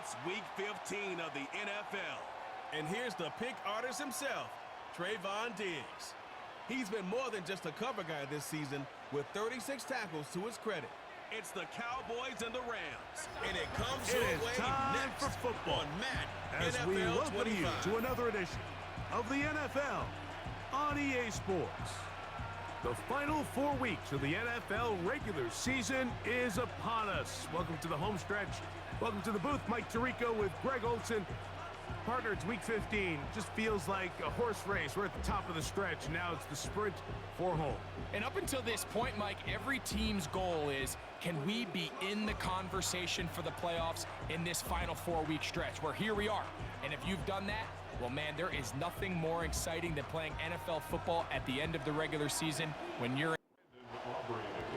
It's Week 15 of the NFL. And here's the pick artist himself, Trayvon Diggs. He's been more than just a cover guy this season with 36 tackles to his credit. It's the Cowboys and the Rams. And it comes your way next time for football on Madden as NFL we welcome 25. you to another edition of the NFL on EA Sports. The final 4 weeks of the NFL regular season is upon us. Welcome to the home stretch. Welcome to the booth. Mike Tirico with Greg Olson. Partner, it's Week 15. Just feels like a horse race. We're at the top of the stretch. Now it's the sprint for home. And up until this point, Mike, every team's goal is, can we be in the conversation for the playoffs in this final 4-week stretch? Where here we are. And if you've done that, well, man, there is nothing more exciting than playing NFL football at the end of the regular season when you're...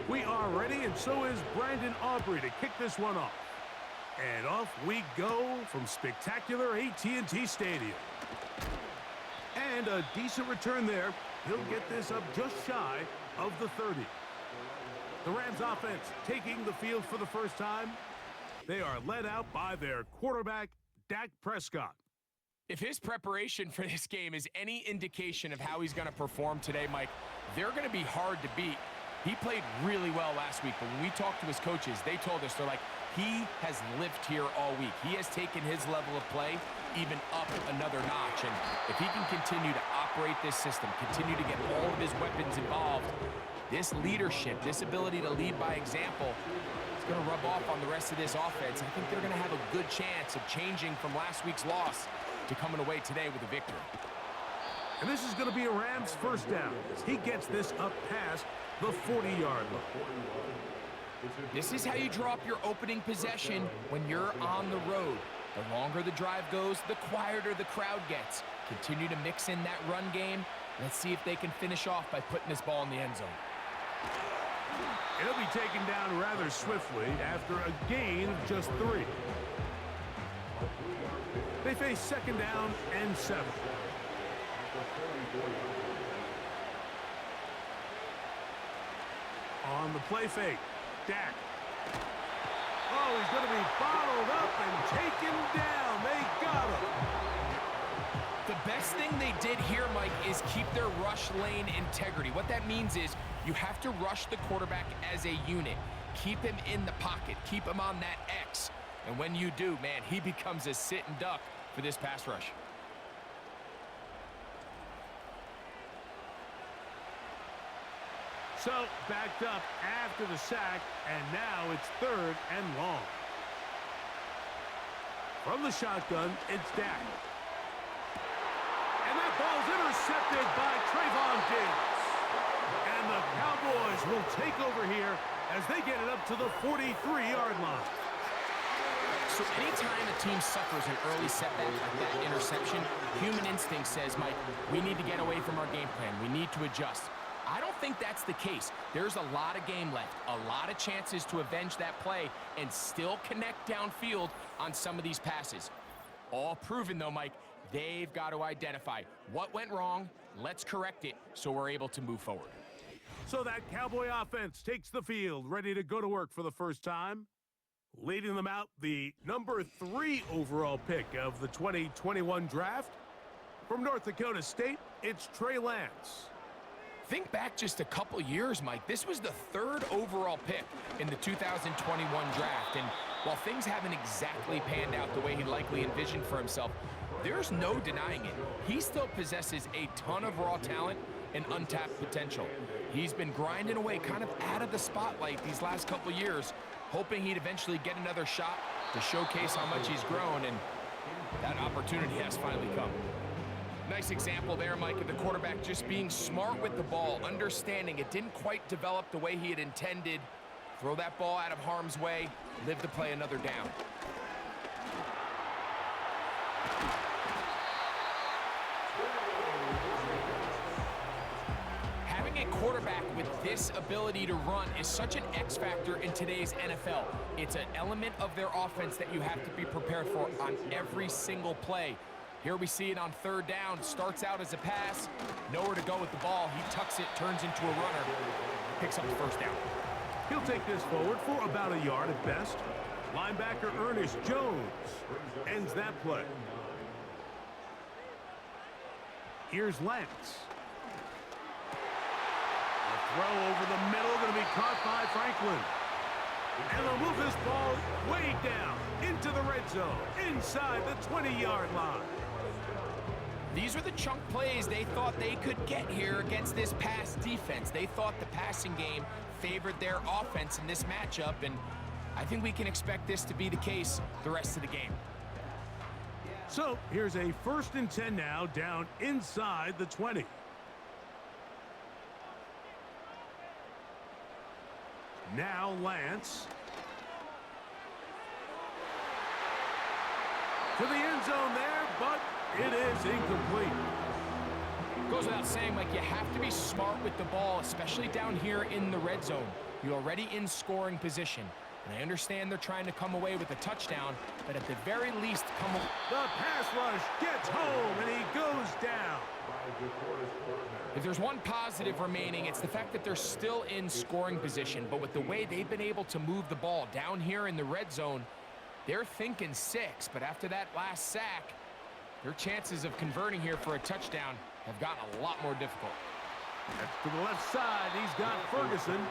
We are ready, and so is Brandon Aubrey to kick this one off. And off we go from spectacular AT&T Stadium. And a decent return there. He'll get this up just shy of the 30. The Rams offense taking the field for the first time. They are led out by their quarterback, Dak Prescott. If his preparation for this game is any indication of how he's going to perform today, Mike, they're going to be hard to beat. He played really well last week, but when we talked to his coaches, they told us, they're like, he has lived here all week. He has taken his level of play even up another notch. And if he can continue to operate this system, continue to get all of his weapons involved, this leadership, this ability to lead by example, it's going to rub off on the rest of this offense. I think they're going to have a good chance of changing from last week's loss to coming away today with a victory. And this is going to be a Rams first down as he gets this up past the 40-yard line. This is how you draw up your opening possession when you're on the road. The longer the drive goes, the quieter the crowd gets. Continue to mix in that run game. Let's see if they can finish off by putting this ball in the end zone. It'll be taken down rather swiftly after a gain of just 3. They face second down and 7. On the play fake, Dak. Oh, he's going to be bottled up and taken down. They got him. The best thing they did here, Mike, is keep their rush lane integrity. What that means is you have to rush the quarterback as a unit. Keep him in the pocket. Keep him on that X. And when you do, man, he becomes a sit and duck for this pass rush. So, backed up after the sack, and now it's 3rd and long. From the shotgun, it's Dak. And that ball's intercepted by Trayvon Diggs. And the Cowboys will take over here as they get it up to the 43-yard line. So anytime a team suffers an early setback like that interception, human instinct says, Mike, we need to get away from our game plan. We need to adjust. I don't think that's the case. There's a lot of game left, a lot of chances to avenge that play and still connect downfield on some of these passes. All proven, though, Mike, they've got to identify what went wrong, let's correct it so we're able to move forward. So that Cowboy offense takes the field, ready to go to work for the first time. Leading them out, the number 3 overall pick of the 2021 draft. From North Dakota State, it's Trey Lance. Think back just a couple years, Mike. This was the 3rd overall pick in the 2021 draft. And while things haven't exactly panned out the way he likely envisioned for himself, there's no denying it. He still possesses a ton of raw talent and untapped potential. He's been grinding away kind of out of the spotlight these last couple years, hoping he'd eventually get another shot to showcase how much he's grown, and that opportunity has finally come. Nice example there, Mike, of the quarterback just being smart with the ball, understanding it didn't quite develop the way he had intended. Throw that ball out of harm's way, live to play another down. Having a quarterback with this ability to run is such an X factor in today's NFL. It's an element of their offense that you have to be prepared for on every single play. Here we see it on 3rd down. Starts out as a pass. Nowhere to go with the ball. He tucks it, turns into a runner. Picks up the 1st down. He'll take this forward for about a yard at best. Linebacker Ernest Jones ends that play. Here's Lance. A throw over the middle, going to be caught by Franklin. And they'll move this ball way down into the red zone, inside the 20-yard line. These are the chunk plays they thought they could get here against this pass defense. They thought the passing game favored their offense in this matchup, and I think we can expect this to be the case the rest of the game. So here's a 1st and 10 now, down inside the 20. Now Lance. To the end zone there, but it is incomplete. Goes without saying, Mike, you have to be smart with the ball, especially down here in the red zone. You're already in scoring position. And I understand they're trying to come away with a touchdown, but at the very least, the pass rush gets home, and he goes down. If there's one positive remaining, it's the fact that they're still in scoring position. But with the way they've been able to move the ball down here in the red zone, they're thinking 6. But after that last sack, their chances of converting here for a touchdown have gotten a lot more difficult. To the left side, he's got Ferguson.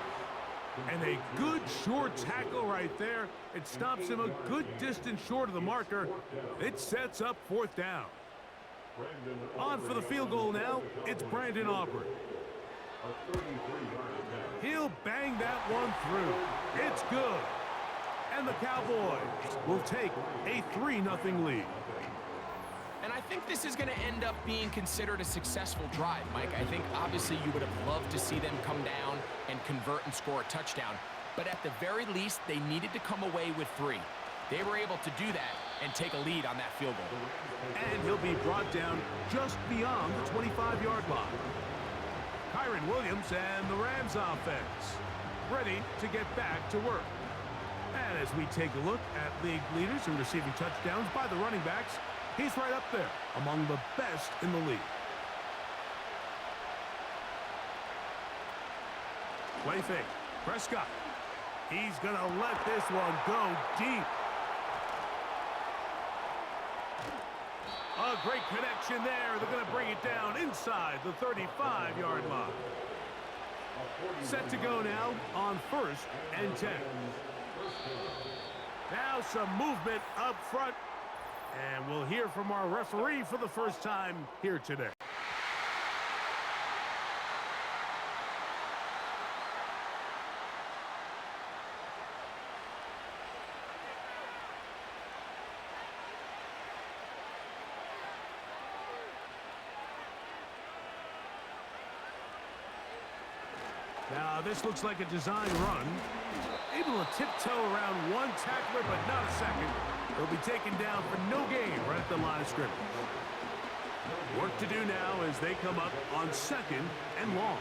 And a good short tackle right there. It stops him a good distance short of the marker. It sets up 4th down. On for the field goal now, it's Brandon Aubrey. He'll bang that one through. It's good. And the Cowboys will take a 3-0 lead. And I think this is going to end up being considered a successful drive, Mike. I think obviously you would have loved to see them come down and convert and score a touchdown. But at the very least, they needed to come away with 3. They were able to do that and take a lead on that field goal. And he'll be brought down just beyond the 25-yard line. Kyron Williams and the Rams offense ready to get back to work. And as we take a look at league leaders in receiving touchdowns by the running backs, he's right up there among the best in the league. Play fake. Prescott. He's going to let this one go deep. A great connection there. They're going to bring it down inside the 35-yard line. Set to go now on 1st and 10. Now some movement up front. And we'll hear from our referee for the first time here today. Now this looks like a design run. Able to tiptoe around one tackler, but not a second. He'll be taken down for no gain right at the line of scrimmage. Work to do now as they come up on 2nd and long.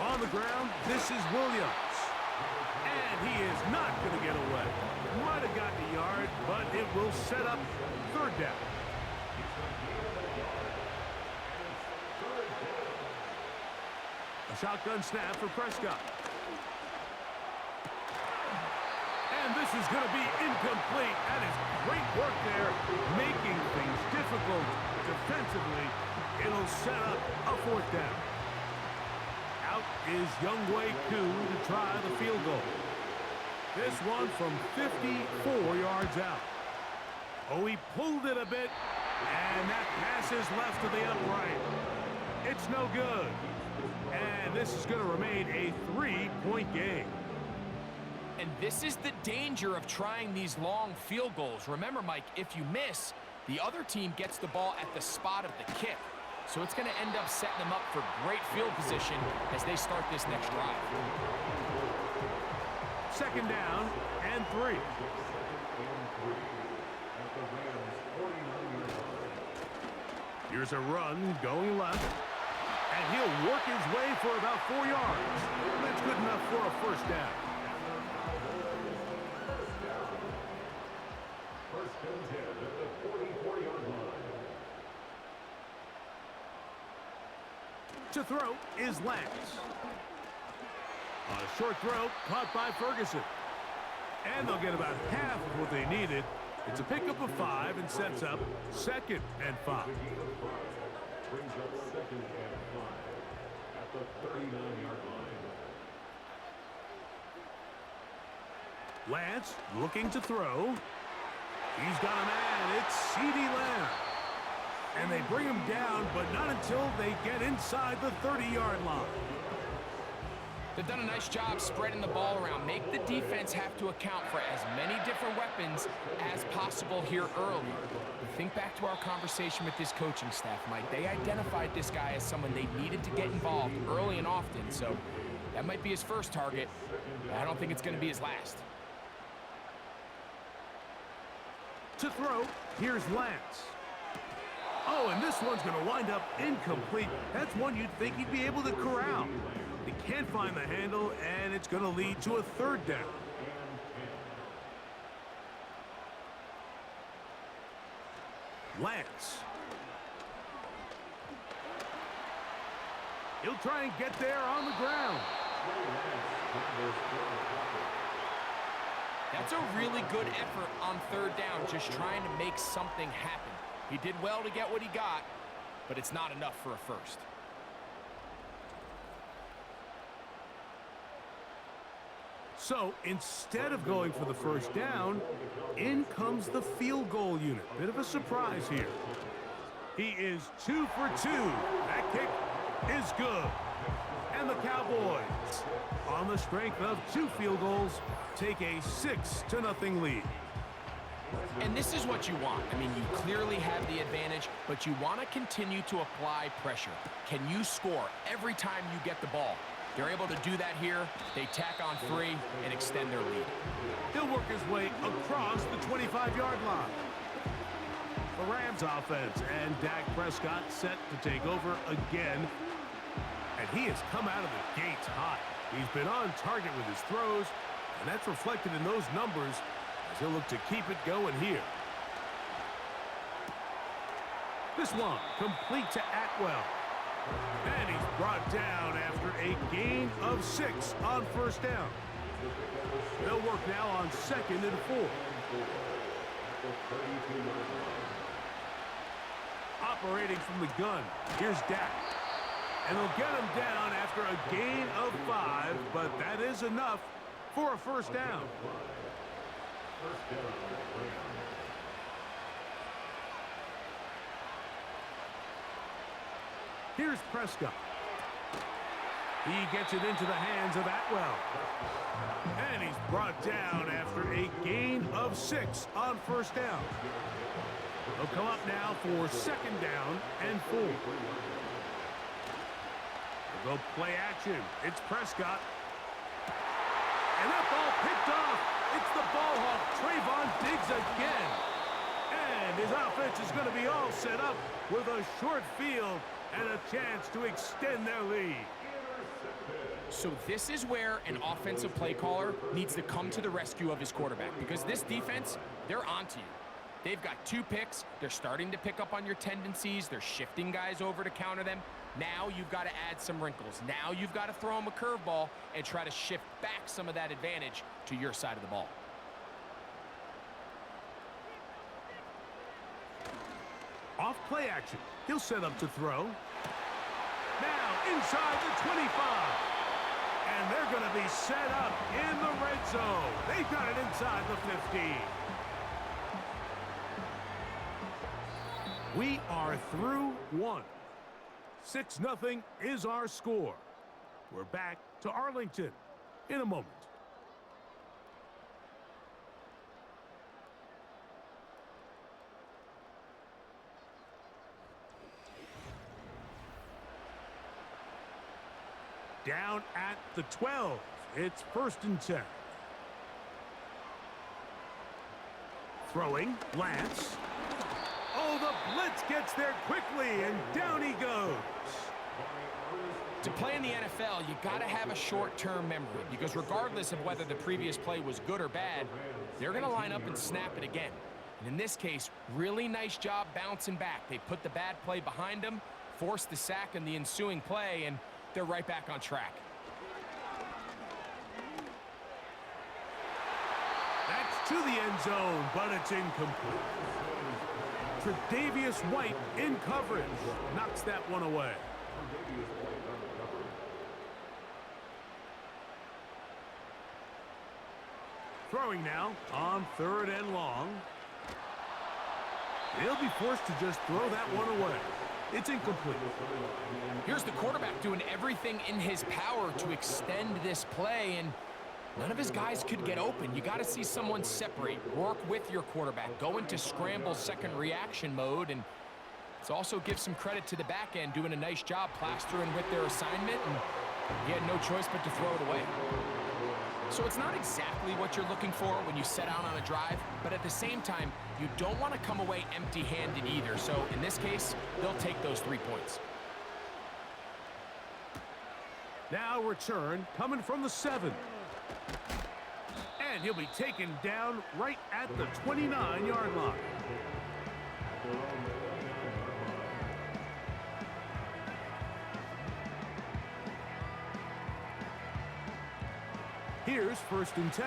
On the ground, this is Williams. And he is not going to get away. Might have gotten a yard, but it will set up 3rd down. A shotgun snap for Prescott. And this is going to be incomplete. That is great work there, making things difficult defensively. It'll set up a 4th down. Out is Younghoe Koo to try the field goal. This one from 54 yards out. Oh, he pulled it a bit, and that pass is left to the upright. It's no good. And this is going to remain a 3-point game. And this is the danger of trying these long field goals. Remember, Mike, if you miss, the other team gets the ball at the spot of the kick. So it's going to end up setting them up for great field position as they start this next drive. 2nd down and 3. Here's a run going left. And he'll work his way for about 4 yards. That's good enough for a 1st down. To throw is Lance. A short throw caught by Ferguson. And they'll get about half of what they needed. It's a pickup of 5 and sets up 2nd and 5. Brings up 2nd and 5 at the 39-yard line. Lance looking to throw. He's got a man. It's CeeDee Lamb. And they bring him down, but not until they get inside the 30-yard line. They've done a nice job spreading the ball around. Make the defense have to account for as many different weapons as possible here early. Think back to our conversation with this coaching staff, Mike. They identified this guy as someone they needed to get involved early and often. So that might be his first target. But I don't think it's going to be his last. To throw, here's Lance. Oh, and this one's going to wind up incomplete. That's one you'd think he'd be able to corral. He can't find the handle, and it's going to lead to a 3rd down. Lance. He'll try and get there on the ground. That's a really good effort on 3rd down, just trying to make something happen. He did well to get what he got, but it's not enough for a first. So instead of going for the 1st down, in comes the field goal unit. Bit of a surprise here. He is 2 for 2. That kick is good. And the Cowboys, on the strength of 2 field goals, take a 6-0 lead. And this is what you want. I mean, you clearly have the advantage, but you want to continue to apply pressure. Can you score every time you get the ball? They're able to do that here. They tack on 3 and extend their lead. He'll work his way across the 25-yard line. The Rams offense, and Dak Prescott set to take over again. And he has come out of the gates hot. He's been on target with his throws, and that's reflected in those numbers as he'll look to keep it going here. This one complete to Atwell. And he's brought down after a gain of 6 on 1st down. They'll work now on 2nd and 4. Operating from the gun, here's Dak. And they'll get him down after a gain of 5, but that is enough for a 1st down. Here's Prescott. He gets it into the hands of Atwell. And he's brought down after a gain of 6 on 1st down. They'll come up now for 2nd down and 4. They'll go play action. It's Prescott. And that ball picked off. It's the ball hawk, Trayvon Diggs again. And his offense is going to be all set up with a short field and a chance to extend their lead. So this is where an offensive play caller needs to come to the rescue of his quarterback, because this defense, they're onto you. They've got 2 picks. They're starting to pick up on your tendencies. They're shifting guys over to counter them. Now you've got to add some wrinkles. Now you've got to throw them a curveball and try to shift back some of that advantage to your side of the ball. Off play action. He'll set up to throw. Now inside the 25. And they're going to be set up in the red zone. They've got it inside the 15. We are through 1. 6-0 is our score. We're back to Arlington in a moment. Down at the 12. It's 1st and 10. Throwing, Lance. Oh, the blitz gets there quickly, and down he goes. To play in the NFL, you got to have a short-term memory, because regardless of whether the previous play was good or bad, they're going to line up and snap it again. And in this case, really nice job bouncing back. They put the bad play behind them, forced the sack in the ensuing play, and they're right back on track. to the end zone, but it's incomplete. Tre'Davious White in coverage. Knocks that one away. Throwing now on 3rd and long. He'll be forced to just throw that one away. It's incomplete. Here's the quarterback doing everything in his power to extend this play, and none of his guys could get open. You got to see someone separate, work with your quarterback, go into scramble second reaction mode, and it also gives some credit to the back end doing a nice job plastering with their assignment, and he had no choice but to throw it away. So it's not exactly what you're looking for when you set out on a drive, but at the same time, you don't want to come away empty-handed either. So in this case, they'll take those 3 points. Now return coming from the 7. And he'll be taken down right at the 29-yard line. Here's 1st and 10.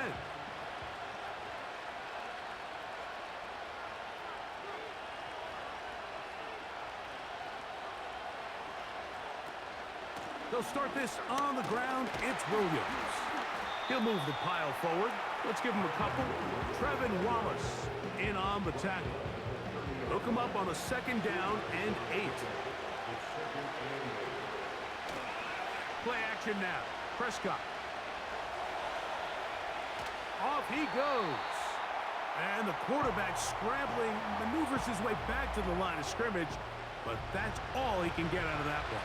They'll start this on the ground. It's Williams. He'll move the pile forward. Let's give him a couple. Trevin Wallace in on the tackle. Hook him up on a 2nd down and 8. Play action now. Prescott. Off he goes. And the quarterback scrambling, maneuvers his way back to the line of scrimmage, but that's all he can get out of that one.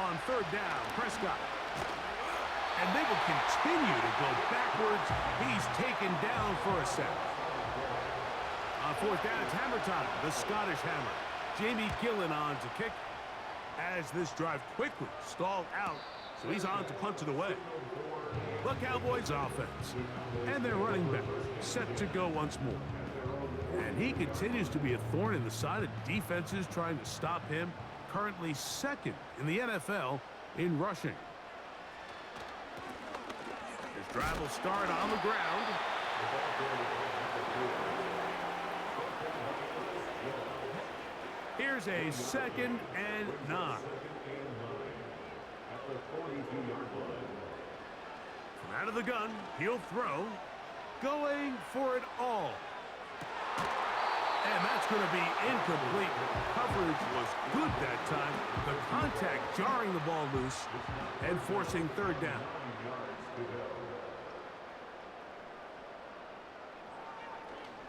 On 3rd down, Prescott. And they will continue to go backwards. He's taken down for a sack. On 4th down, it's hammer time. The Scottish hammer. Jamie Gillen on to kick as this drive quickly stalled out. So he's on to punt it away. The Cowboys offense. And their running back set to go once more. And he continues to be a thorn in the side of defenses trying to stop him. Currently 2nd in the NFL in rushing. His drive will start on the ground. Here's a 2nd and 9. From out of the gun, he'll throw. Going for it all. And that's going to be incomplete. Coverage was good that time. The contact jarring the ball loose and forcing 3rd down.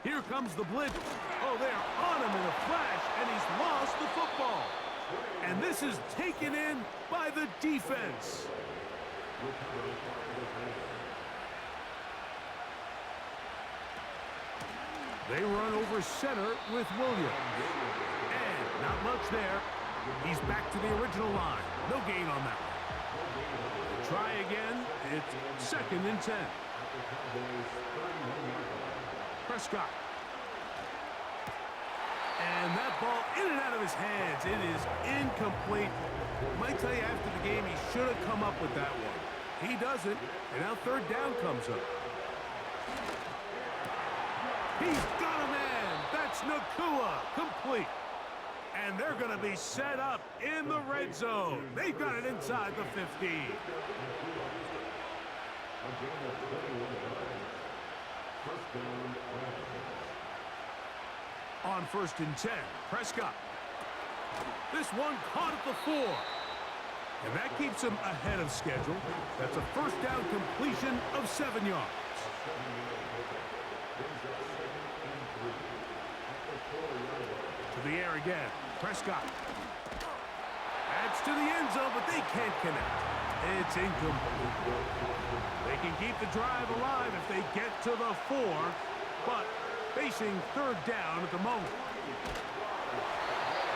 Here comes the blitz. Oh, they're on him in a flash, and he's lost the football. And this is taken in by the defense. They run over center with Williams. And not much there. He's back to the original line. No gain on that one. Try again. It's 2nd and 10. Prescott. And that ball in and out of his hands. It is incomplete. Might tell you after the game he should have come up with that one. He doesn't. And now 3rd down comes up. He's got a man. That's Nakua. Complete. And they're going to be set up in the red zone. They've got it inside the 15. On 1st and 10, Prescott. This one caught at the 4. And that keeps him ahead of schedule. That's a 1st down completion of 7 yards. To the air again. Prescott. Adds to the end zone, but they can't connect. It's incomplete. They can keep the drive alive if they get to the 4, but facing 3rd down at the moment.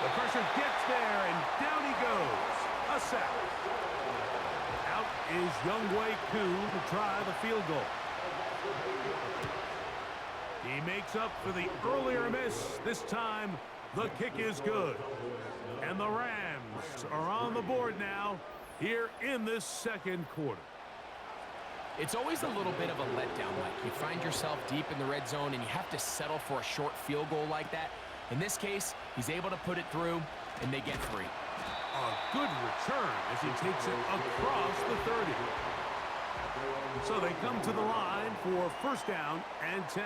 The pressure gets there, and down he goes. A sack. Out is Younghoe Koo to try the field goal. He makes up for the earlier miss. This time, the kick is good. And the Rams are on the board now here in this 2nd quarter. It's always a little bit of a letdown, Mike. You find yourself deep in the red zone, and you have to settle for a short field goal like that. In this case, he's able to put it through, and they get 3. A good return as he takes it across the 30. So they come to the line for first down and 10.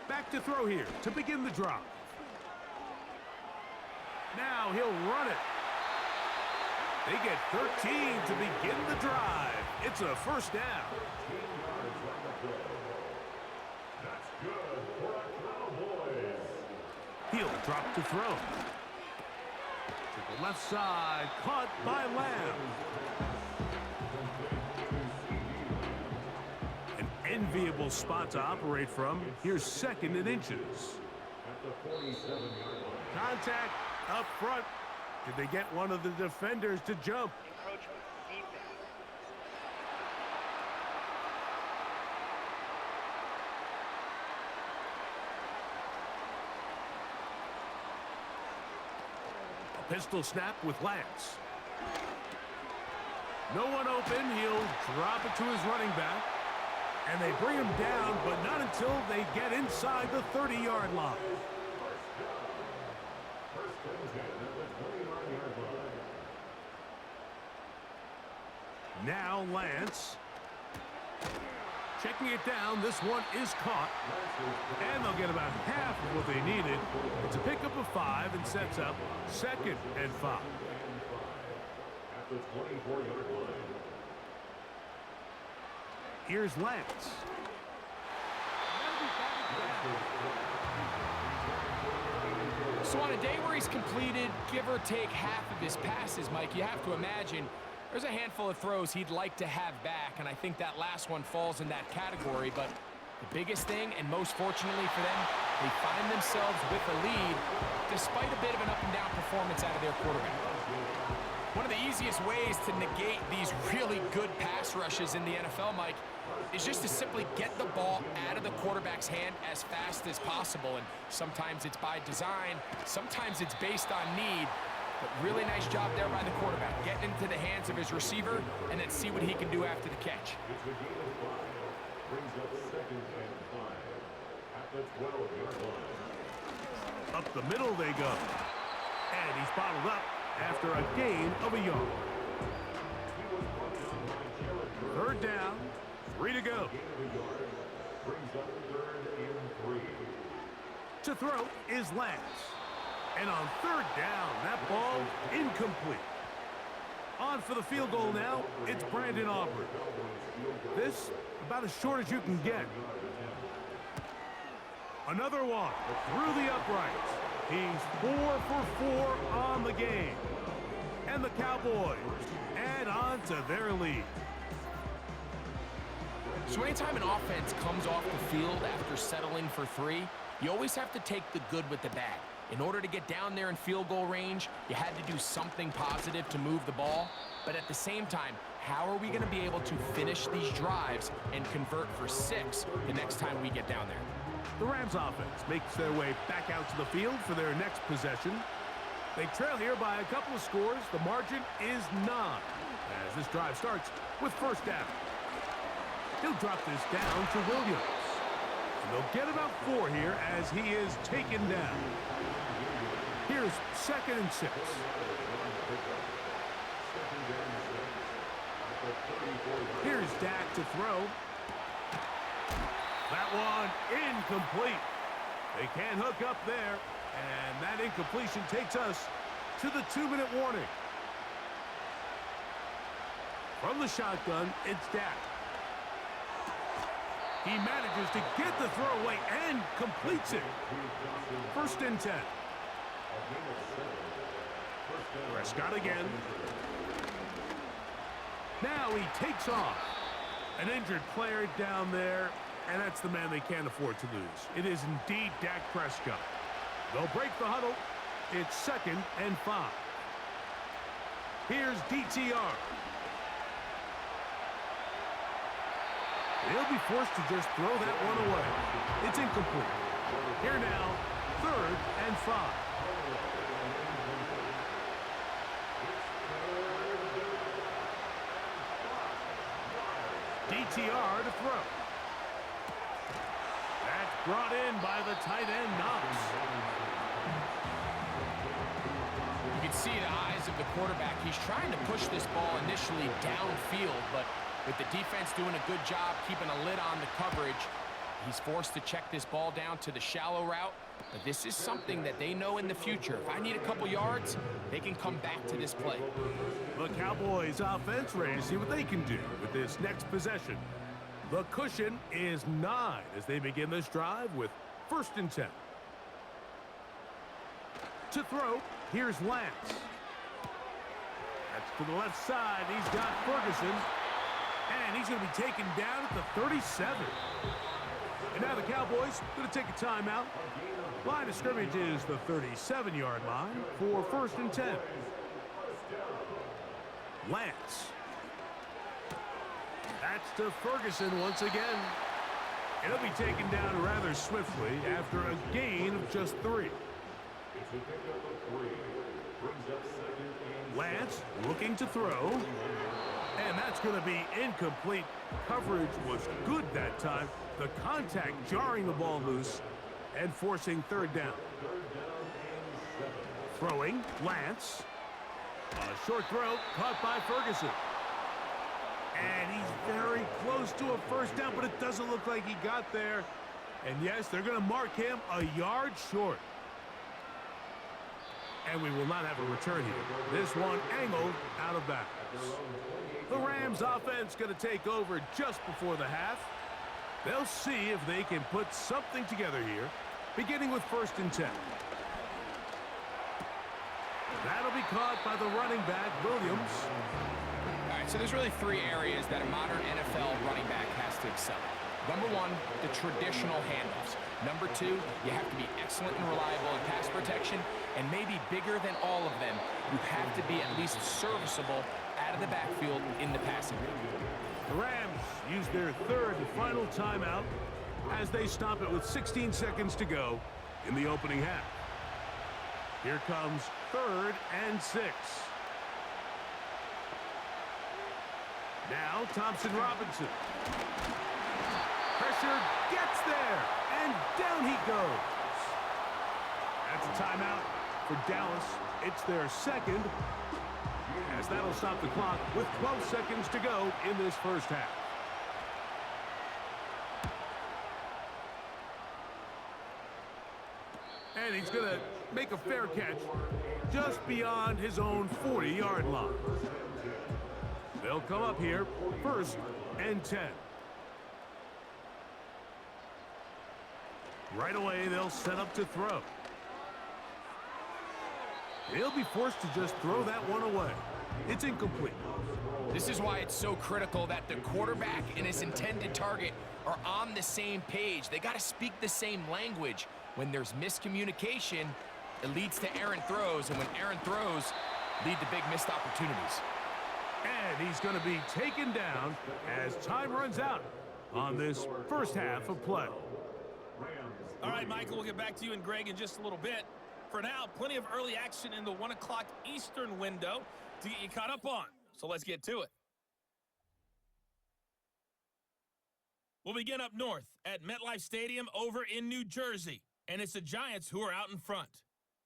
Back to throw here to begin the drive. Now he'll run it. They get 13 to begin the drive. It's a first down. That's good for the Cowboys. He'll drop to throw. To the left side, caught by Lamb. An enviable spot to operate from. Here's 2nd and inches. At the 47-yard line. Contact up front. Did they get one of the defenders to jump? Encroachment defense. A pistol snap with Lance. No one open. He'll drop it to his running back. And they bring him down, but not until they get inside the 30-yard line. Now Lance. Checking it down. This one is caught. And they'll get about half of what they needed. It's a pickup of 5 and sets up 2nd and 5. At the 24-yard line. Here's Lance. So on a day where he's completed, give or take half of his passes, Mike, you have to imagine there's a handful of throws he'd like to have back, and I think that last one falls in that category. But the biggest thing, and most fortunately for them, they find themselves with a lead despite a bit of an up-and-down performance out of their quarterback. One of the easiest ways to negate these really good pass rushes in the NFL, Mike, is just to simply get the ball out of the quarterback's hand as fast as possible. And sometimes it's by design, sometimes it's based on need. But really nice job there by the quarterback, getting into the hands of his receiver and then see what he can do after the catch. It's a gain of 5. Brings up 2nd and 5. At the 12-yard line. Up the middle they go. And he's bottled up after a gain of a yard. 3rd down, 3 to go. Brings up 3rd and 3. To throw is Lance. And on 3rd down, that ball incomplete. On for the field goal now, it's Brandon Aubrey. This, about as short as you can get. Another one through the uprights. He's 4 for 4 on the game. And the Cowboys add on to their lead. So anytime an offense comes off the field after settling for 3, you always have to take the good with the bad. In order to get down there in field goal range, you had to do something positive to move the ball. But at the same time, how are we going to be able to finish these drives and convert for 6 the next time we get down there? The Rams offense makes their way back out to the field for their next possession. They trail here by a couple of scores. The margin is 9 as this drive starts with first down. He'll drop this down to Williams. And they'll get about 4 here as he is taken down. Here's 2nd and 6. Here's Dak to throw. That one incomplete. They can't hook up there. And that incompletion takes us to the 2-minute warning. From the shotgun, it's Dak. He manages to get the throw away and completes it. 1st and 10. Prescott again. Now he takes off. An injured player down there, and that's the man they can't afford to lose. It is indeed Dak Prescott. They'll break the huddle. It's 2nd and 5. Here's DTR. He'll be forced to just throw that one away. It's incomplete. Here now, 3rd and 5. PTR to throw. That's brought in by the tight end, Knox. You can see in the eyes of the quarterback, he's trying to push this ball initially downfield, but with the defense doing a good job keeping a lid on the coverage, he's forced to check this ball down to the shallow route. But this is something that they know in the future. If I need a couple yards, they can come back to this play. The Cowboys offense ready to see what they can do with this next possession. The cushion is 9 as they begin this drive with 1st and 10. To throw, here's Lance. That's to the left side. He's got Ferguson. And he's going to be taken down at the 37. And now the Cowboys going to take a timeout. Line of scrimmage is the 37-yard line for 1st and 10. Lance. That's to Ferguson once again. And he'll be taken down rather swiftly after a gain of just 3. Lance looking to throw. And that's going to be incomplete. Coverage was good that time. The contact jarring the ball loose and forcing 3rd down. Throwing, Lance. A short throw caught by Ferguson. And he's very close to a 1st down, but it doesn't look like he got there. And yes, they're going to mark him a yard short. And we will not have a return here. This one angled out of bounds. The Rams offense going to take over just before the half. They'll see if they can put something together here, beginning with 1st and 10. That'll be caught by the running back, Williams. All right, so there's really 3 areas that a modern NFL running back has to excel at. Number 1, the traditional handoffs. Number 2, you have to be excellent and reliable in pass protection, and maybe bigger than all of them, you have to be at least serviceable out of the backfield in the passing game. The Rams use their 3rd and final timeout as they stop it with 16 seconds to go in the opening half. Here comes 3rd and 6. Now Thompson Robinson. Pressure gets there, and down he goes. That's a timeout for Dallas. It's their 2nd, as that'll stop the clock with 12 seconds to go in this 1st half. And he's going to make a fair catch just beyond his own 40-yard line. They'll come up here 1st and 10. Right away, they'll set up to throw. He'll be forced to just throw that one away. It's incomplete. This is why it's so critical that the quarterback and his intended target are on the same page. They got to speak the same language. When there's miscommunication, it leads to errant throws, and when errant throws lead to big missed opportunities. And he's going to be taken down as time runs out on this 1st half of play. All right, Michael, we'll get back to you and Greg in just a little bit. For now, plenty of early action in the 1 o'clock Eastern window to get you caught up on. So let's get to it. We'll begin up north at MetLife Stadium over in New Jersey. And it's the Giants who are out in front.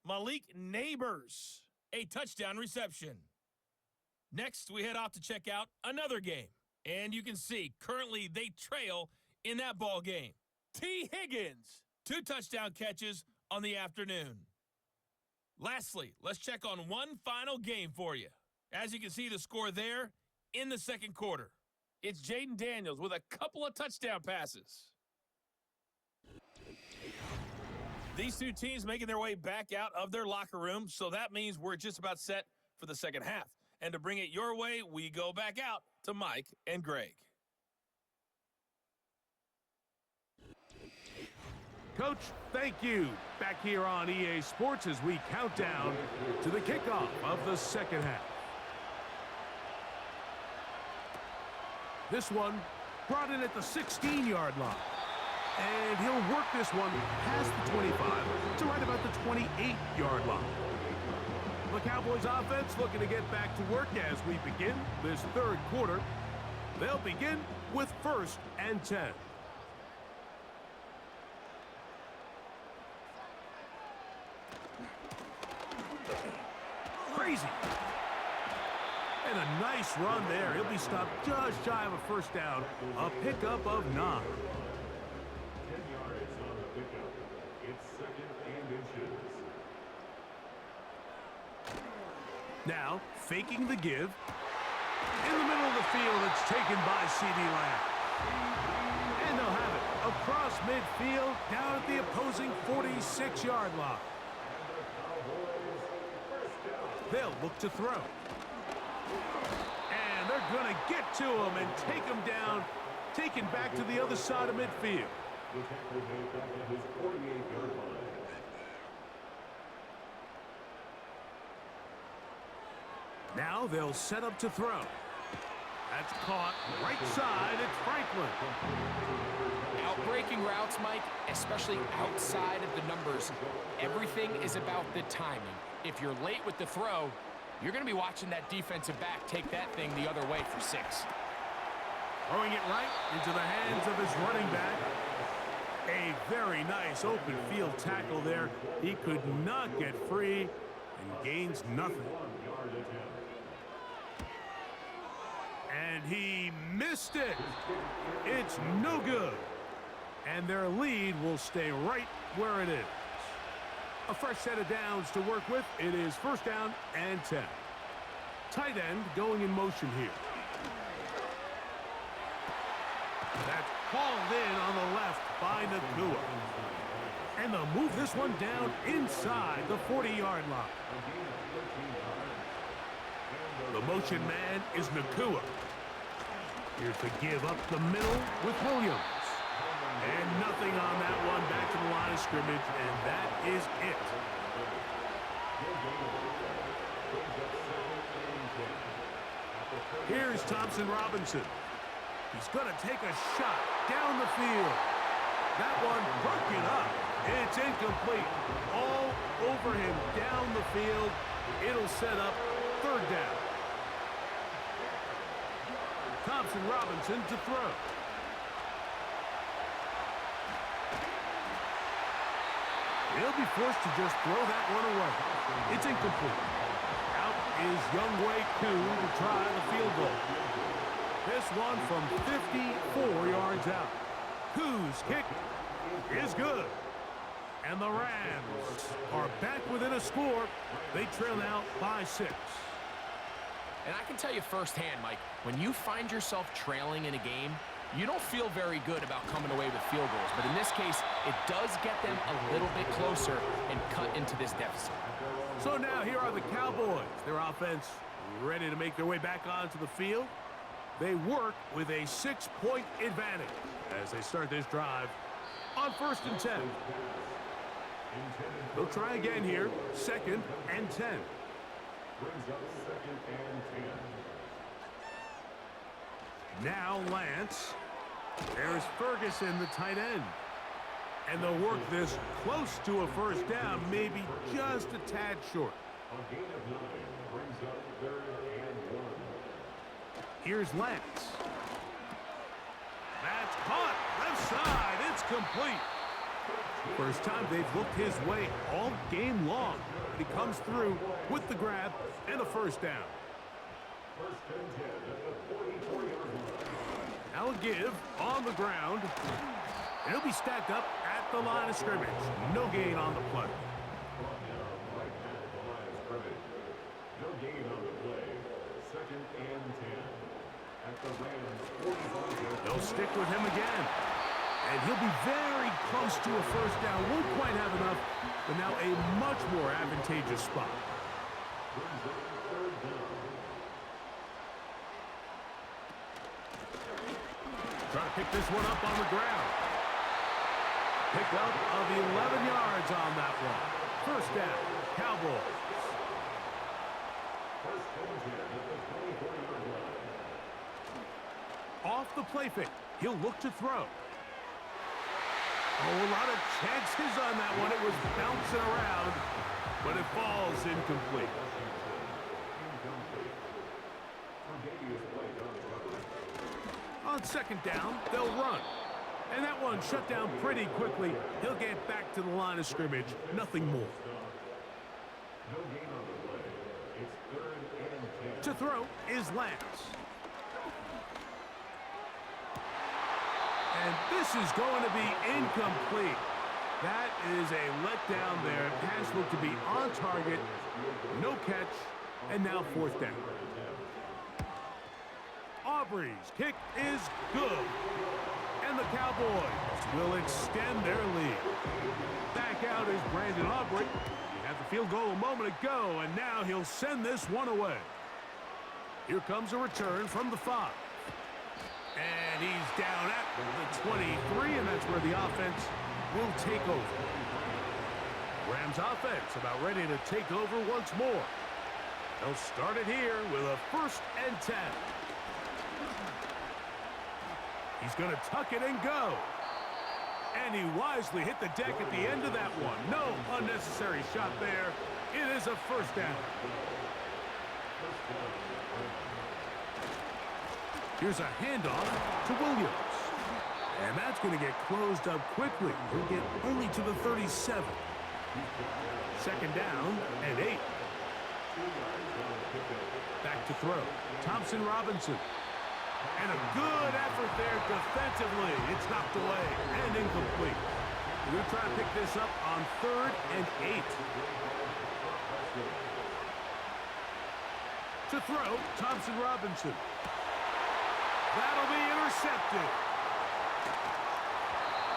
Malik Neighbors, a touchdown reception. Next, we head off to check out another game. And you can see, currently they trail in that ball game. T. Higgins, 2 touchdown catches on the afternoon. Lastly, let's check on one final game for you. As you can see the score there in the 2nd quarter. It's Jaden Daniels with a couple of touchdown passes. These 2 teams making their way back out of their locker room, so that means we're just about set for the 2nd half. And to bring it your way, we go back out to Mike and Greg. Coach, thank you. Back here on EA Sports as we count down to the kickoff of the 2nd half. This one brought in at the 16-yard line. And he'll work this one past the 25 to right about the 28-yard line. The Cowboys offense looking to get back to work as we begin this 3rd quarter. They'll begin with 1st and 10. Crazy. And a nice run there. He'll be stopped just shy of a 1st down. A pickup of 9. 10 yards on the pickup. It's 2nd and inches. Now, faking the give. In the middle of the field, it's taken by C.D. Lamb. And they'll have it across midfield down at the opposing 46-yard line. They'll look to throw. And they're going to get to him and take him down, taken back to the other side of midfield. The tackle made back at his 48-yard line. Now they'll set up to throw. That's caught right side. It's Franklin. Outbreaking routes, Mike, especially outside of the numbers, everything is about the timing. If you're late with the throw, you're going to be watching that defensive back take that thing the other way for 6. Throwing it right into the hands of his running back. A very nice open field tackle there. He could not get free and gains nothing. And he missed it. It's no good. And their lead will stay right where it is. A fresh set of downs to work with. It is 1st down and 10. Tight end going in motion here. That's called in on the left by Nakua. And they'll move this one down inside the 40-yard line. The motion man is Nakua. Here's the give up the middle with Williams. And nothing on that one, back to the line of scrimmage, and that is it. Here's Thompson Robinson. He's going to take a shot down the field. That one broken up. It's incomplete. All over him down the field. It'll set up 3rd down. Thompson Robinson to throw. He'll be forced to just throw that one away. It's incomplete. Out is Younghoe Koo to try the field goal. This one from 54 yards out. Koo's kick is good. And the Rams are back within a score. They trail now by 6. And I can tell you firsthand, Mike, when you find yourself trailing in a game, you don't feel very good about coming away with field goals. But in this case, it does get them a little bit closer and cut into this deficit. So now here are the Cowboys. Their offense ready to make their way back onto the field. They work with a 6-point advantage as they start this drive on 1st and 10. They'll try again here, 2nd and 10. Brings up 2nd and 10. Now Lance. There's Ferguson, the tight end. And they'll work this close to a 1st down, maybe just a tad short. A gain of 9 brings up 3rd and 1. Here's Lance. That's caught. Left side. It's complete. First time they've looked his way all game long. But he comes through with the grab and a 1st down. 1st and 10 at the 44-yard line. Now a give on the ground. And he'll be stacked up at the line of scrimmage. No gain on the play. Brought down right at the line of scrimmage. No gain on the play. 2nd and 10. At the Rams 45. They'll stick with him again. And he'll be very close to a 1st down. Won't quite have enough, but now a much more advantageous spot. Brings up 3rd down. Trying to pick this one up on the ground. Pick up of 11 yards on that one. 1st down, Cowboys. 1st and 10 at the 24-yard line. Off the play fake, he'll look to throw. Oh, a lot of chances on that one. It was bouncing around, but it falls incomplete. Incomplete. Previous play on the coverage. On second down, they'll run. And that one shut down pretty quickly. He'll get back to the line of scrimmage. Nothing more. No gain on the play. It's 3rd and 10. To throw is Lance. And this is going to be incomplete. That is a letdown there. Pass looked to be on target. No catch. And now 4th down. Aubrey's kick is good. And the Cowboys will extend their lead. Back out is Brandon Aubrey. He had the field goal a moment ago, and now he'll send this one away. Here comes a return from the 5. And he's down at the 23, and that's where the offense will take over. Rams offense about ready to take over once more. They'll start it here with a 1st and 10. He's going to tuck it and go. And he wisely hit the deck at the end of that one. No unnecessary shot there. It is a 1st down. Here's a handoff to Williams. And that's going to get closed up quickly. He'll get only to the 37. 2nd down and 8. Back to throw. Thompson Robinson. And a good effort there defensively. It's knocked away and incomplete. We're going to try to pick this up on 3rd and 8. To throw, Thompson Robinson. That'll be intercepted.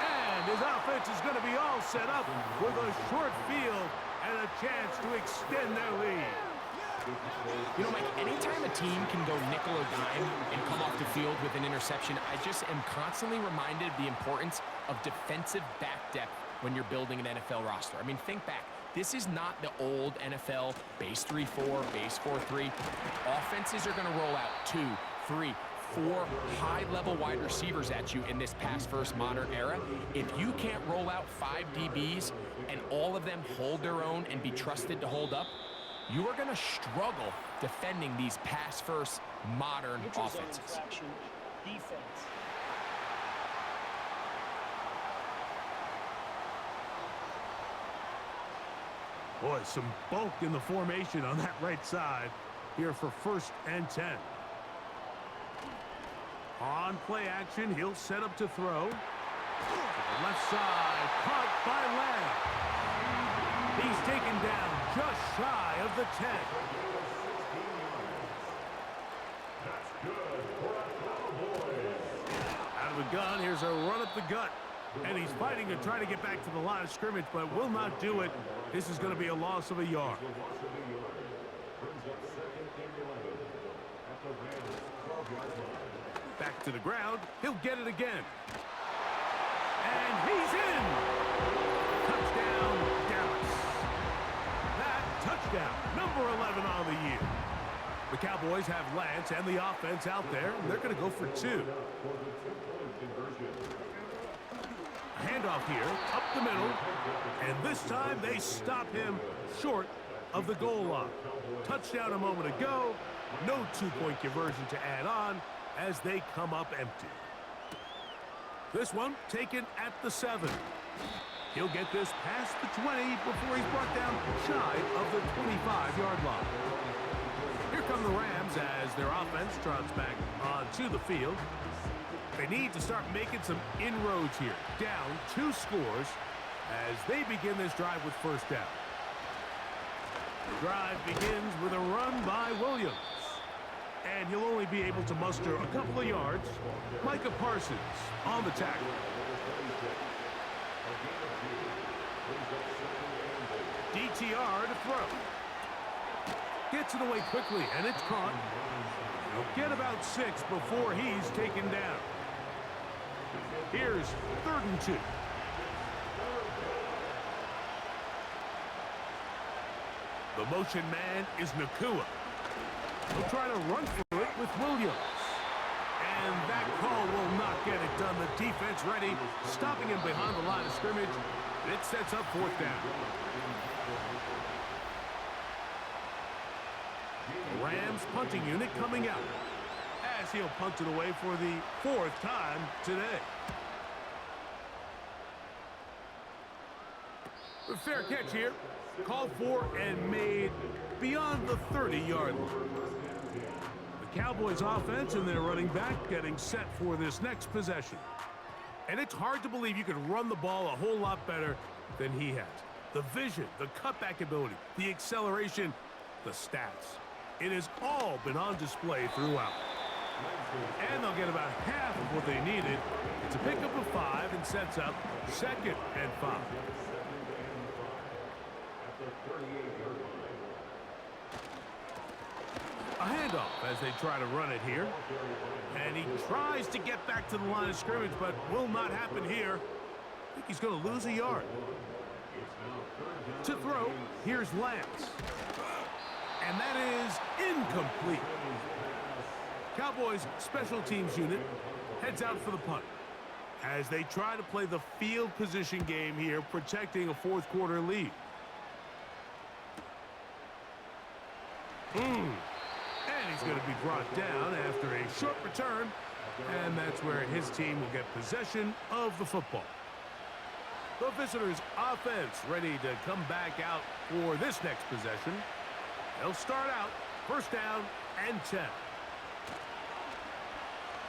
And his offense is going to be all set up with a short field and a chance to extend their lead. You know, Mike, anytime a team can go nickel or dime and come off the field with an interception, I just am constantly reminded of the importance of defensive back depth when you're building an NFL roster. I mean, think back. This is not the old NFL base 3-4, base 4-3. Offenses are going to roll out 2, 3, 4 high-level wide receivers at you in this pass-first modern era. If you can't roll out 5 DBs and all of them hold their own and be trusted to hold up, you are going to struggle defending these pass-first modern offenses. Defense. Boy, some bulk in the formation on that right side here for 1st and 10. On play action, he'll set up to throw. To the left side, caught by Lamb. He's taken down just shy of the 10. Out of the gun, here's a run up the gut. And he's fighting to try to get back to the line of scrimmage, but will not do it. This is going to be a loss of a yard. Back to the ground. He'll get it again. And he's in. Touchdown, Dallas. That touchdown, number 11 on the year. The Cowboys have Lance and the offense out there, and they're going to go for 2. A handoff here, up the middle, and this time they stop him short of the goal line. Touchdown a moment ago, no 2-point conversion to add on as they come up empty. This one taken at the 7. He'll get this past the 20 before he's brought down shy of the 25-yard line. Here come the Rams as their offense trots back onto the field. They need to start making some inroads here. Down 2 scores as they begin this drive with 1st down. The drive begins with a run by Williams. And he'll only be able to muster a couple of yards. Micah Parsons on the tackle. DTR to throw. Gets it away quickly, and it's caught. He'll get about 6 before he's taken down. Here's 3rd and 2. The motion man is Nakua. He'll try to run for it with Williams. And that call will not get it done. The defense ready, stopping him behind the line of scrimmage. It sets up 4th down. The Rams punting unit coming out. as he'll punt it away for the 4th time today. A fair catch here. Called for and made beyond the 30-yard line. The Cowboys offense and their running back getting set for this next possession. And it's hard to believe you could run the ball a whole lot better than he has. The vision, the cutback ability, the acceleration, the stats. It has all been on display throughout. And they'll get about half of what they needed. It's a pickup of 5 and sets up 2nd and 5. A handoff as they try to run it here. And he tries to get back to the line of scrimmage, but will not happen here. I think he's going to lose a yard. To throw, here's Lance. And that is incomplete. Cowboys special teams unit heads out for the punt as they try to play the field position game here, protecting a 4th quarter lead. And he's going to be brought down after a short return, and that's where his team will get possession of the football. The visitors' offense ready to come back out for this next possession. They'll start out 1st down and 10.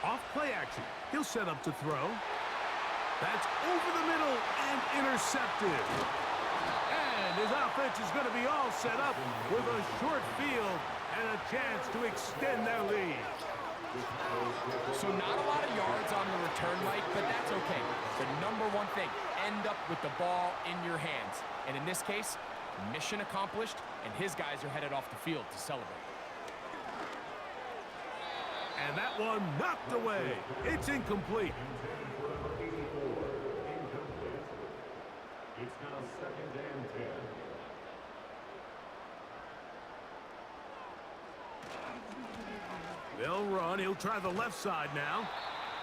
Off play action. He'll set up to throw. That's over the middle and intercepted. And his offense is going to be all set up with a short field and a chance to extend their lead. So not a lot of yards on the return, Mike, but that's okay. The number one thing, end up with the ball in your hands. And in this case, mission accomplished, and his guys are headed off the field to celebrate. And that one knocked away. It's incomplete. It's now 2nd and 10. They'll run. He'll try the left side now.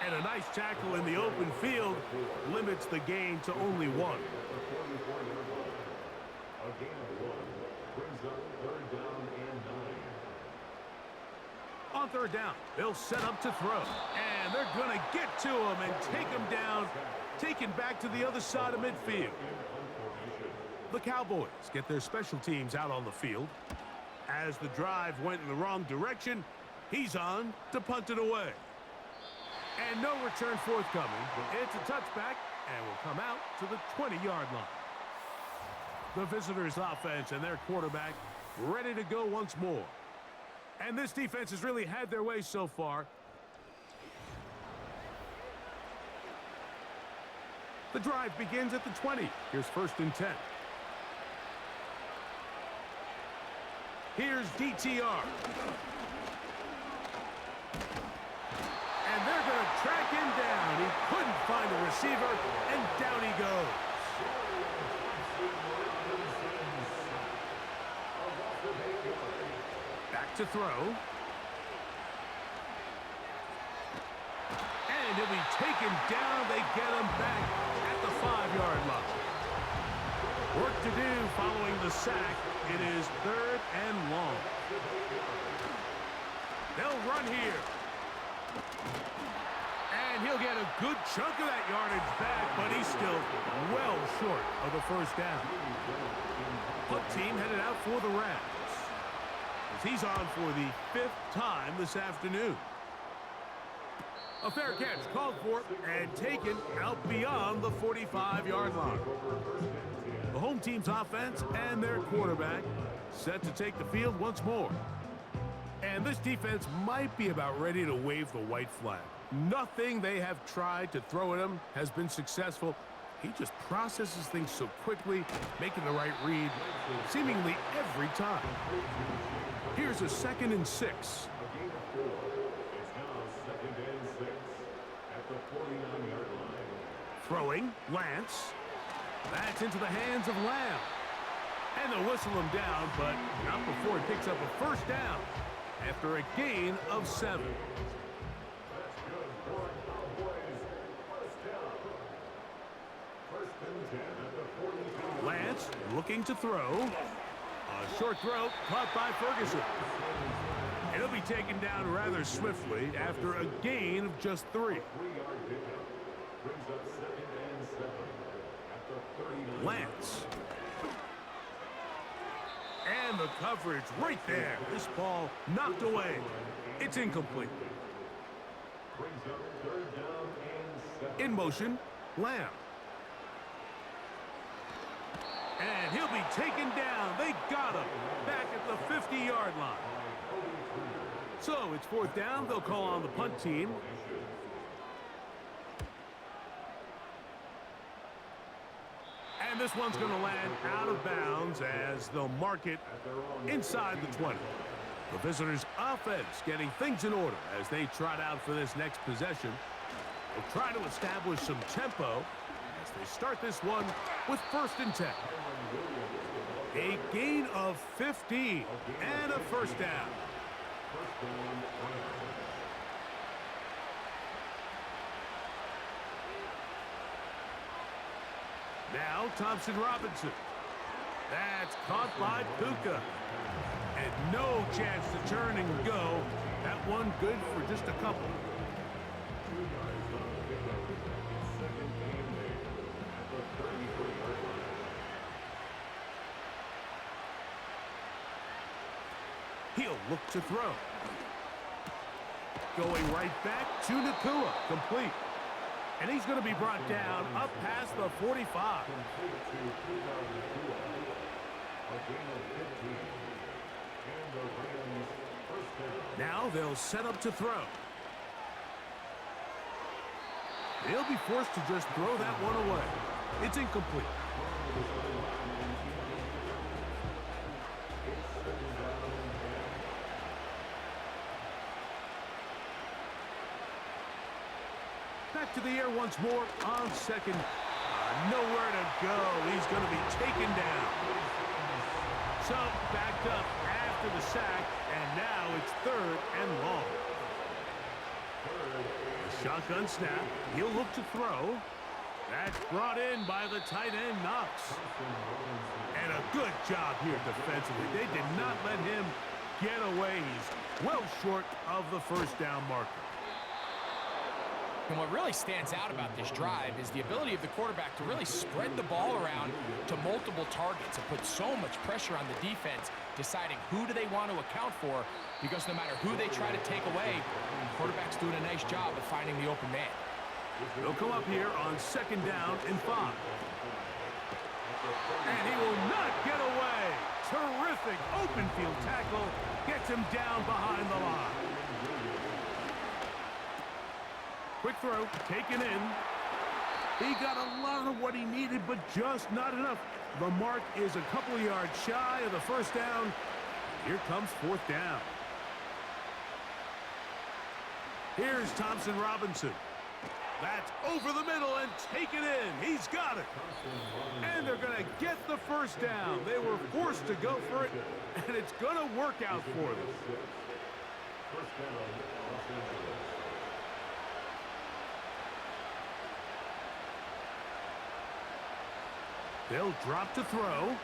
And a nice tackle in the open field limits the gain to only 1. A gain of 1 brings up 3rd down and 9. On 3rd down, they'll set up to throw. And they're going to get to him and take him down, taken back to the other side of midfield. The Cowboys get their special teams out on the field. As the drive went in the wrong direction, he's on to punt it away. And no return forthcoming. It's a touchback and will come out to the 20-yard line. The visitors' offense and their quarterback ready to go once more. And this defense has really had their way so far. The drive begins at the 20. Here's 1st and 10. Here's DTR. And they're going to track him down. He couldn't find a receiver, and down he goes. Back to throw. And he'll be taken down. They get him back at the 5-yard line. Work to do following the sack. It is 3rd and long. They'll run here. And he'll get a good chunk of that yardage back, but he's still well short of the 1st down. Punt team headed out for the Rams, as he's on for the 5th time this afternoon. A fair catch called for and taken out beyond the 45-yard line. The home team's offense and their quarterback set to take the field once more. And this defense might be about ready to wave the white flag. Nothing they have tried to throw at him has been successful. He just processes things so quickly, making the right read seemingly every time. Here's a 2nd and 6. A gain of 4. It's now 2nd and 6 at the 49-yard line. Throwing, Lance. That's into the hands of Lamb. And they'll whistle him down, but not before he picks up a 1st down after a gain of 7. That's good for Cowboys. 1st down. 1st and 10 at the 42. Lance looking to throw. A short throw caught by Ferguson. He'll be taken down rather swiftly after a gain of just 3. 3-yard pickup. Brings up 2nd and 7 at the 39. Lance. And the coverage right there. This ball knocked away. It's incomplete. Brings up 3rd down and 7. In motion, Lamb. And he'll be taken down. They got him back at the 50-yard line. So it's 4th down. They'll call on the punt team. And this one's going to land out of bounds as they'll mark it inside the 20. The visitors' offense getting things in order as they trot out for this next possession. They'll try to establish some tempo as they start this one with 1st and 10. A gain of 15 and a 1st down. Now Thompson Robinson. That's caught by Puka. And no chance to turn and go. That one good for just a couple. He'll look to throw. Going right back to Nakua. Complete. And he's going to be brought down up past the 45. Now they'll set up to throw. They'll be forced to just throw that one away. It's incomplete. Back to the air once more on 2nd. Nowhere to go. He's going to be taken down. So backed up after the sack, and now it's 3rd and long. The shotgun snap. He'll look to throw. That's brought in by the tight end, Knox. And a good job here defensively. They did not let him get away. He's well short of the 1st down marker. And what really stands out about this drive is the ability of the quarterback to really spread the ball around to multiple targets and put so much pressure on the defense, deciding who do they want to account for, because no matter who they try to take away, the quarterback's doing a nice job of finding the open man. They'll come up here on 2nd down and 5. And he will not get away. Terrific open field tackle. Gets him down behind the line. Quick throw, taken in. He got a lot of what he needed, but just not enough. The mark is a couple of yards shy of the 1st down. Here comes 4th down. Here's Thompson Robinson. That's over the middle and taken in. He's got it. And they're going to get the 1st down. They were forced to go for it, and it's going to work out for them. 1st down, Los Angeles. They'll drop to throw.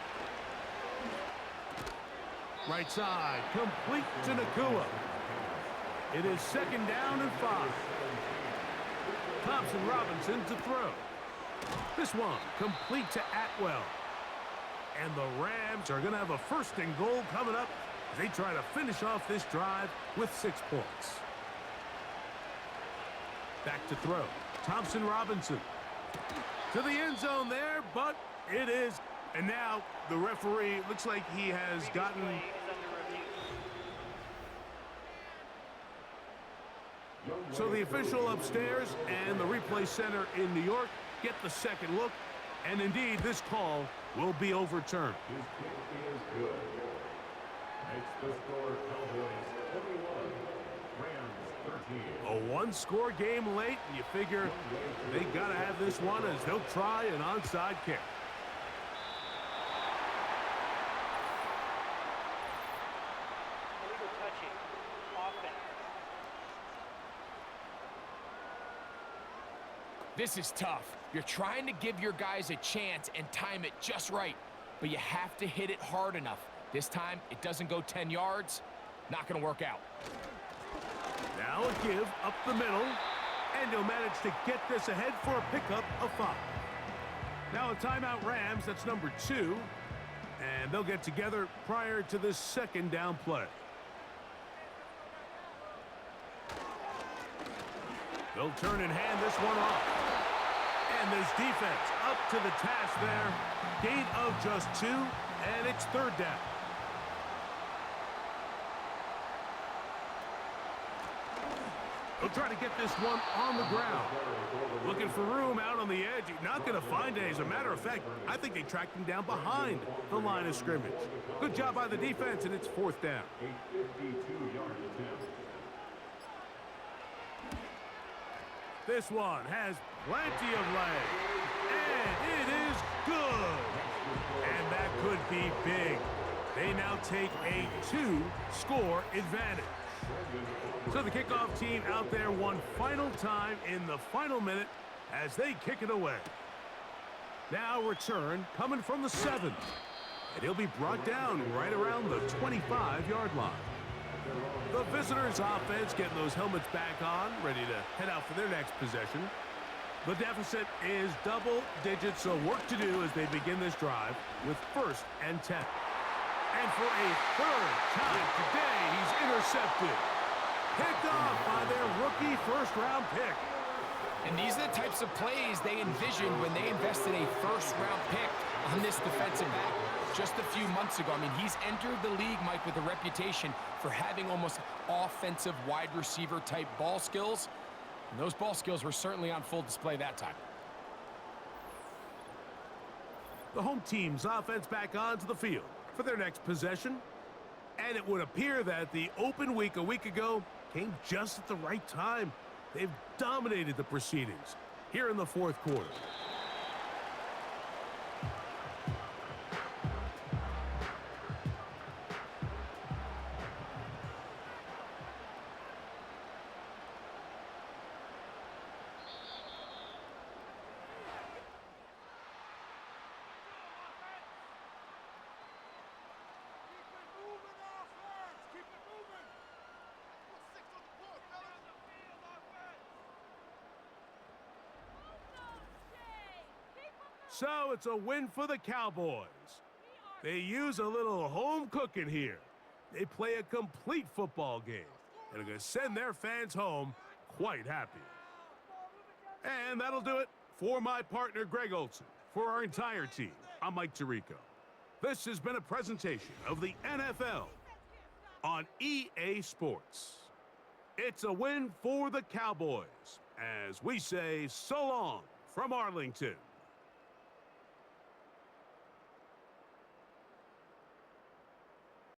Right side, complete to Nakua. It is 2nd down and 5. Thompson Robinson to throw. This one complete to Atwell. And the Rams are going to have a 1st and goal coming up as they try to finish off this drive with 6 points. Back to throw. Thompson Robinson. To the end zone there, but it is. And now the referee looks like he has gotten... So the official upstairs and the replay center in New York get the 2nd look. And indeed, this call will be overturned. His kick is good. Makes the score Cowboys 21, Rams 13. A one-score game late, and you figure they got to have this one as they'll try an onside kick. Illegal touching. Offense. This is tough. You're trying to give your guys a chance and time it just right, but you have to hit it hard enough. This time, it doesn't go 10 yards. Not going to work out. Now a give up the middle, and he'll manage to get this ahead for a pickup of 5. Now a timeout Rams, that's number 2, and they'll get together prior to this second down play. They'll turn and hand this one off. And this defense up to the task there. Gain of just 2, and it's 3rd down. He'll try to get this one on the ground. Looking for room out on the edge. Not going to find it. As a matter of fact, I think they tracked him down behind the line of scrimmage. Good job by the defense, and it's 4th down. A 52-yard attempt. This one has plenty of leg, and it is good. And that could be big. They now take a 2-score advantage. So the kickoff team out there one final time in the final minute as they kick it away. Now return coming from the 7th. And he'll be brought down right around the 25-yard line. The visitors' offense getting those helmets back on, ready to head out for their next possession. The deficit is double digits, so work to do as they begin this drive with 1st and 10. And for a 3rd time today, he's intercepted. Picked off by their rookie first-round pick. And these are the types of plays they envisioned when they invested a first-round pick on this defensive back just a few months ago. I mean, he's entered the league, Mike, with a reputation for having almost offensive wide receiver type ball skills. And those ball skills were certainly on full display that time. The home team's offense back onto the field for their next possession. And it would appear that the open week a week ago came just at the right time. They've dominated the proceedings here in the 4th quarter. So it's a win for the Cowboys. They use a little home cooking here. They play a complete football game and are going to send their fans home quite happy. And that'll do it for my partner, Greg Olson. For our entire team, I'm Mike Tirico. This has been a presentation of the NFL on EA Sports. It's a win for the Cowboys as we say so long from Arlington.